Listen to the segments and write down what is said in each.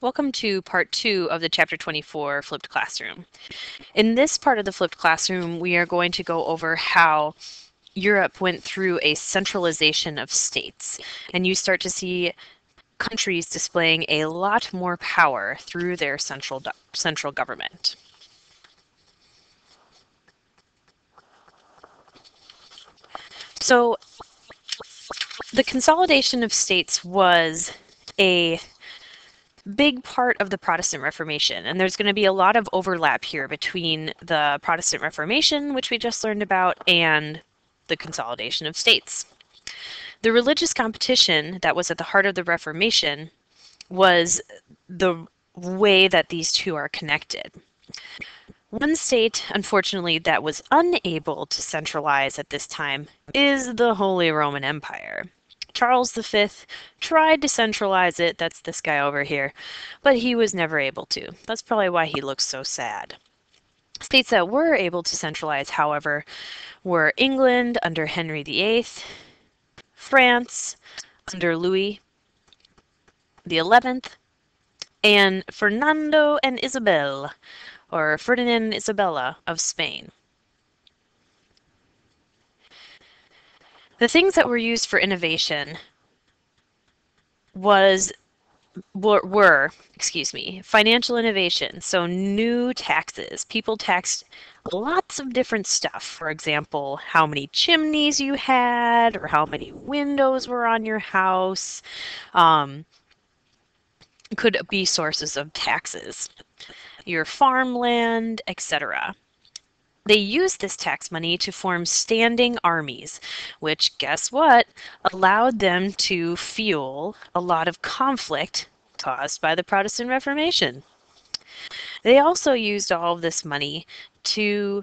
Welcome to part 2 of the Chapter 24 Flipped Classroom. In this part of the Flipped Classroom, we are going to go over how Europe went through a centralization of states, and you start to see countries displaying a lot more power through their central government. So the consolidation of states was a big part of the Protestant Reformation, and there's going to be a lot of overlap here between the Protestant Reformation, which we just learned about, and the consolidation of states. The religious competition that was at the heart of the Reformation was the way that these two are connected. One state, unfortunately, that was unable to centralize at this time is the Holy Roman Empire. Charles V tried to centralize it, that's this guy over here, but he was never able to. That's probably why he looks so sad. States that were able to centralize, however, were England under Henry VIII, France under Louis XI, and Fernando and Isabel, or Ferdinand and Isabella of Spain. The things that were used for innovation were financial innovation. So new taxes. People taxed lots of different stuff. For example, how many chimneys you had, or how many windows were on your house, could be sources of taxes. Your farmland, etc. They used this tax money to form standing armies, which, guess what, allowed them to fuel a lot of conflict caused by the Protestant Reformation. They also used all of this money to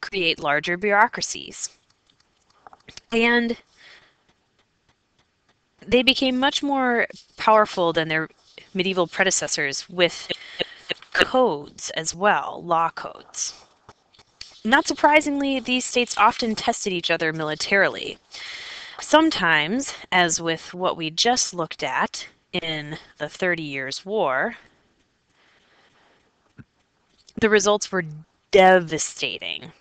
create larger bureaucracies. And they became much more powerful than their medieval predecessors with codes as well, law codes. Not surprisingly, these states often tested each other militarily. Sometimes, as with what we just looked at in the 30 Years' War, the results were devastating.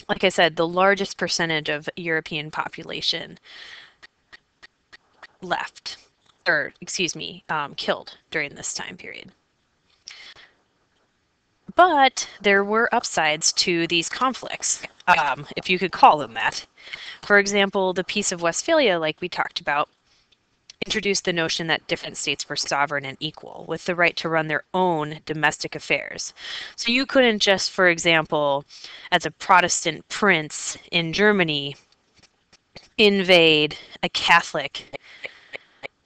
Like I said, the largest percentage of European population left, or excuse me, killed during this time period. But there were upsides to these conflicts, if you could call them that. For example, the Peace of Westphalia, like we talked about, introduced the notion that different states were sovereign and equal, with the right to run their own domestic affairs. So you couldn't just, for example, as a Protestant prince in Germany, invade a Catholic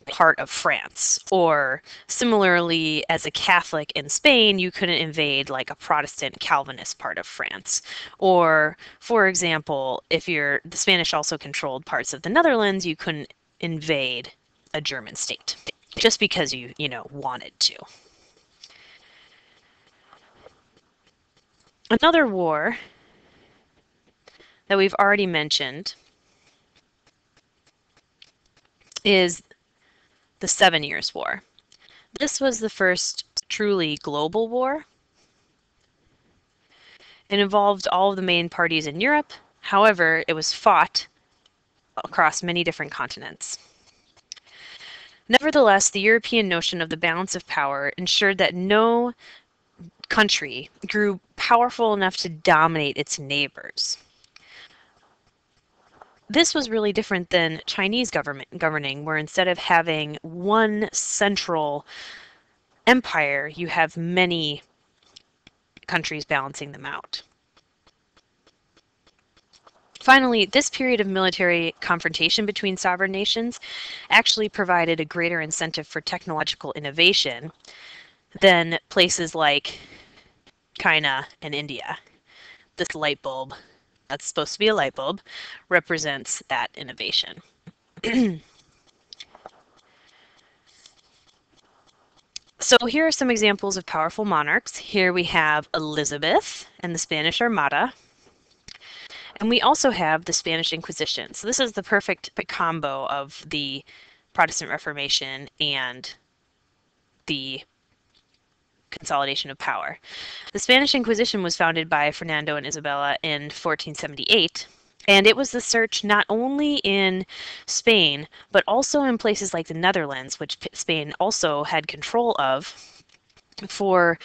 part of France. Or similarly, as a Catholic in Spain, you couldn't invade like a Protestant Calvinist part of France. Or, for example, if the Spanish also controlled parts of the Netherlands, you couldn't invade a German state just because you wanted to. Another war that we've already mentioned is the 7 Years' War. This was the first truly global war. It involved all of the main parties in Europe. However, it was fought across many different continents. Nevertheless, the European notion of the balance of power ensured that no country grew powerful enough to dominate its neighbors. This was really different than Chinese governing, where instead of having one central empire, you have many countries balancing them out. Finally, this period of military confrontation between sovereign nations actually provided a greater incentive for technological innovation than places like China and India. This light bulb, that's supposed to be a light bulb, represents that innovation. So here are some examples of powerful monarchs. Here we have Elizabeth and the Spanish Armada. And we also have the Spanish Inquisition. So this is the perfect combo of the Protestant Reformation and the consolidation of power. The Spanish Inquisition was founded by Fernando and Isabella in 1478, and it was the search not only in Spain, but also in places like the Netherlands, which Spain also had control of, for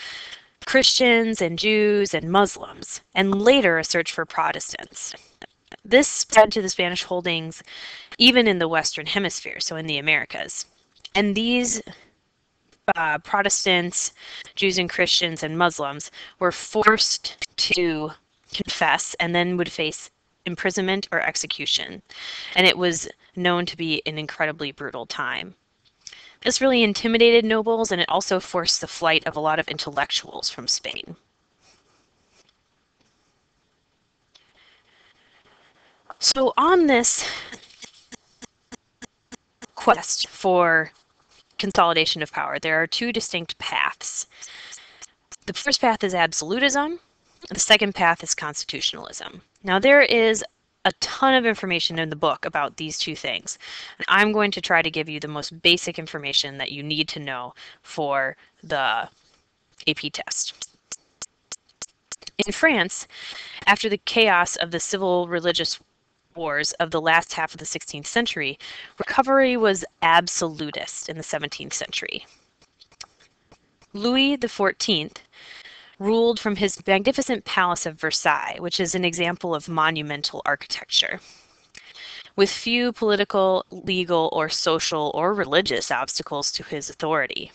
Christians and Jews and Muslims, and later a search for Protestants. This spread to the Spanish holdings even in the Western Hemisphere, so in the Americas. And these Protestants, Jews and Christians and Muslims were forced to confess and then would face imprisonment or execution. And it was known to be an incredibly brutal time. This really intimidated nobles, and it also forced the flight of a lot of intellectuals from Spain. So on this quest for consolidation of power, there are two distinct paths. The first path is absolutism. The second path is constitutionalism. Now, there is a ton of information in the book about these two things, and I'm going to try to give you the most basic information that you need to know for the AP test. In France, after the chaos of the civil religious wars of the last half of the 16th century, recovery was absolutist in the 17th century. Louis XIV ruled from his magnificent palace of Versailles, which is an example of monumental architecture, with few political, legal, or social, or religious obstacles to his authority.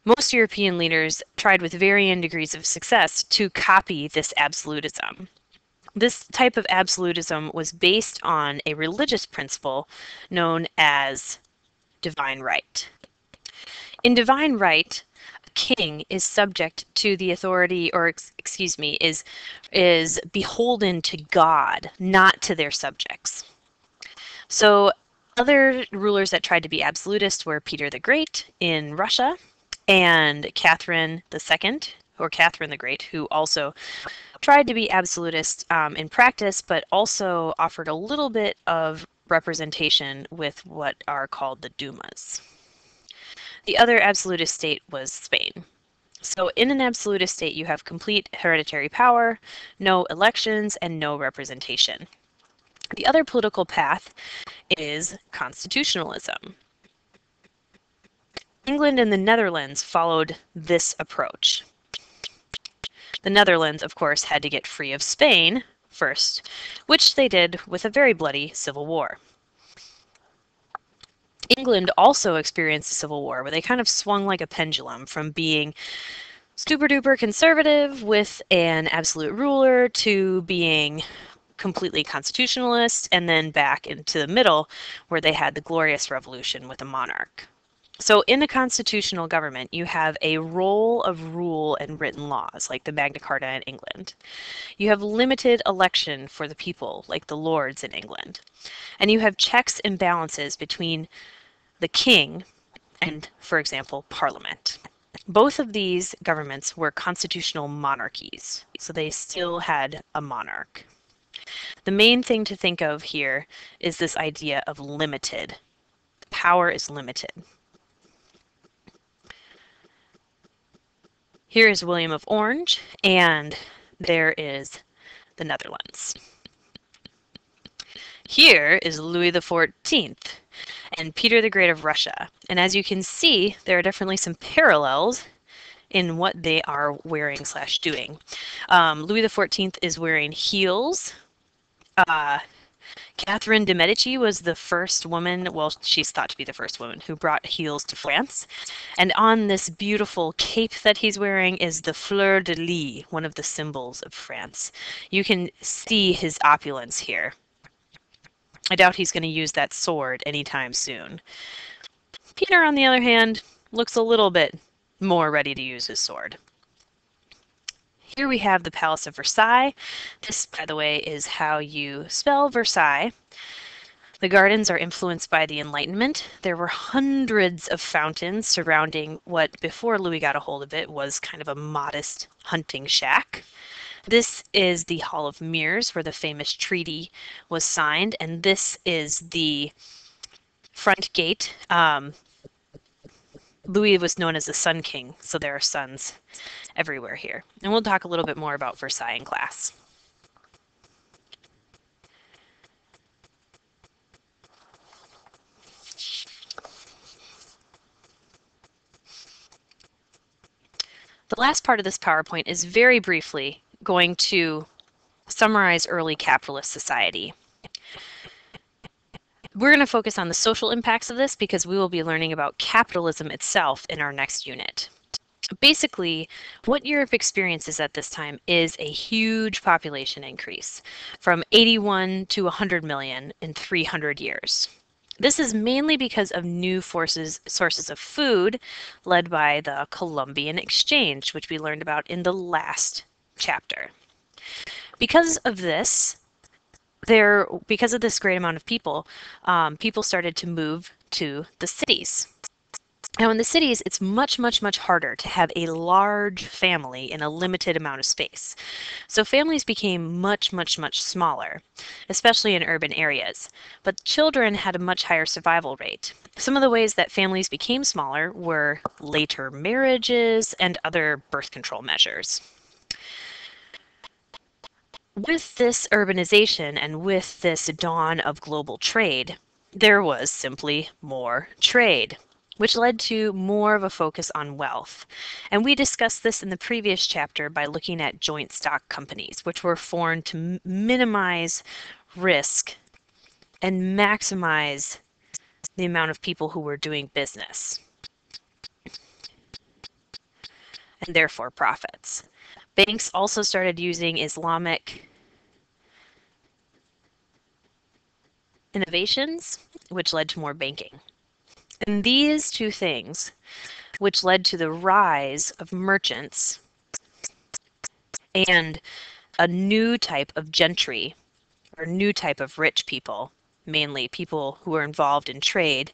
Most European leaders tried with varying degrees of success to copy this absolutism. This type of absolutism was based on a religious principle known as divine right. In divine right, a king is subject to the authority, or is beholden to God, not to their subjects. So other rulers that tried to be absolutist were Peter the Great in Russia and Catherine II, or Catherine the Great, who also tried to be absolutist in practice, but also offered a little bit of representation with what are called the Dumas. The other absolutist state was Spain. So in an absolutist state, you have complete hereditary power, no elections, and no representation. The other political path is constitutionalism. England and the Netherlands followed this approach. The Netherlands, of course, had to get free of Spain first, which they did with a very bloody civil war. England also experienced a civil war where they kind of swung like a pendulum from being super duper conservative with an absolute ruler to being completely constitutionalist, and then back into the middle where they had the Glorious Revolution with a monarch. So in a constitutional government, you have a roll of rule and written laws, like the Magna Carta in England. You have limited election for the people, like the Lords in England. And you have checks and balances between the king and, for example, Parliament. Both of these governments were constitutional monarchies, so they still had a monarch. The main thing to think of here is this idea of limited. Power is limited. Here is William of Orange, and there is the Netherlands. Here is Louis XIV and Peter the Great of Russia. And as you can see, there are definitely some parallels in what they are wearing / doing. Louis XIV is wearing heels. Catherine de' Medici was the first woman, well, she's thought to be the first woman, who brought heels to France. And on this beautiful cape that he's wearing is the fleur de lis, one of the symbols of France. You can see his opulence here. I doubt he's going to use that sword anytime soon. Peter, on the other hand, looks a little bit more ready to use his sword. Here we have the Palace of Versailles. This, by the way, is how you spell Versailles. The gardens are influenced by the Enlightenment. There were hundreds of fountains surrounding what, before Louis got a hold of it, was kind of a modest hunting shack. This is the Hall of Mirrors, where the famous treaty was signed, and this is the front gate, Louis was known as the Sun King, so there are suns everywhere here. And we'll talk a little bit more about Versailles in class. The last part of this PowerPoint is very briefly going to summarize early capitalist society. We're going to focus on the social impacts of this because we will be learning about capitalism itself in our next unit. Basically, what Europe experiences at this time is a huge population increase from 81 to 100 million in 300 years. This is mainly because of new sources of food led by the Columbian Exchange, which we learned about in the last chapter. Because of this, because of this great amount of people, people started to move to the cities. Now in the cities, it's much, much, much harder to have a large family in a limited amount of space. So families became much, much, much smaller, especially in urban areas. But children had a much higher survival rate. Some of the ways that families became smaller were later marriages and other birth control measures. With this urbanization and with this dawn of global trade, there was simply more trade, which led to more of a focus on wealth. And we discussed this in the previous chapter by looking at joint stock companies, which were formed to minimize risk and maximize the amount of people who were doing business, and therefore profits. Banks also started using Islamic innovations, which led to more banking. And these two things, which led to the rise of merchants and a new type of gentry, or new type of rich people, mainly people who were involved in trade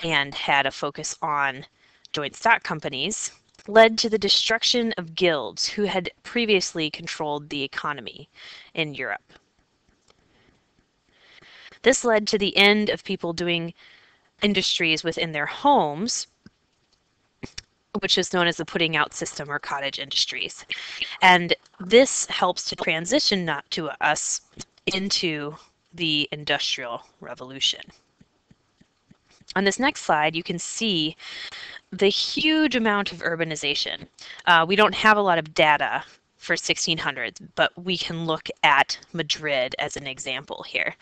and had a focus on joint stock companies, led to the destruction of guilds who had previously controlled the economy in Europe. This led to the end of people doing industries within their homes, which is known as the putting out system or cottage industries. And this helps to transition not to us into the Industrial Revolution. On this next slide, you can see the huge amount of urbanization. We don't have a lot of data for 1600s, but we can look at Madrid as an example here.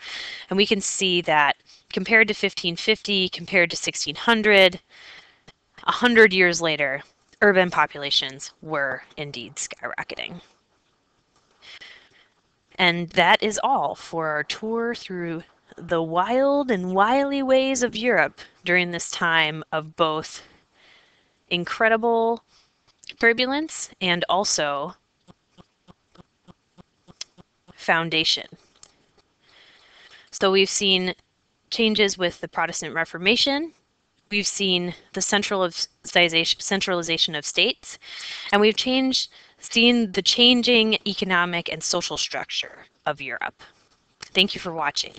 And we can see that compared to 1550, compared to 1600, 100 years later, urban populations were indeed skyrocketing. And that is all for our tour through the wild and wily ways of Europe during this time of both incredible turbulence and also foundation. So we've seen changes with the Protestant Reformation, we've seen the centralization of states, and we've seen the changing economic and social structure of Europe. Thank you for watching.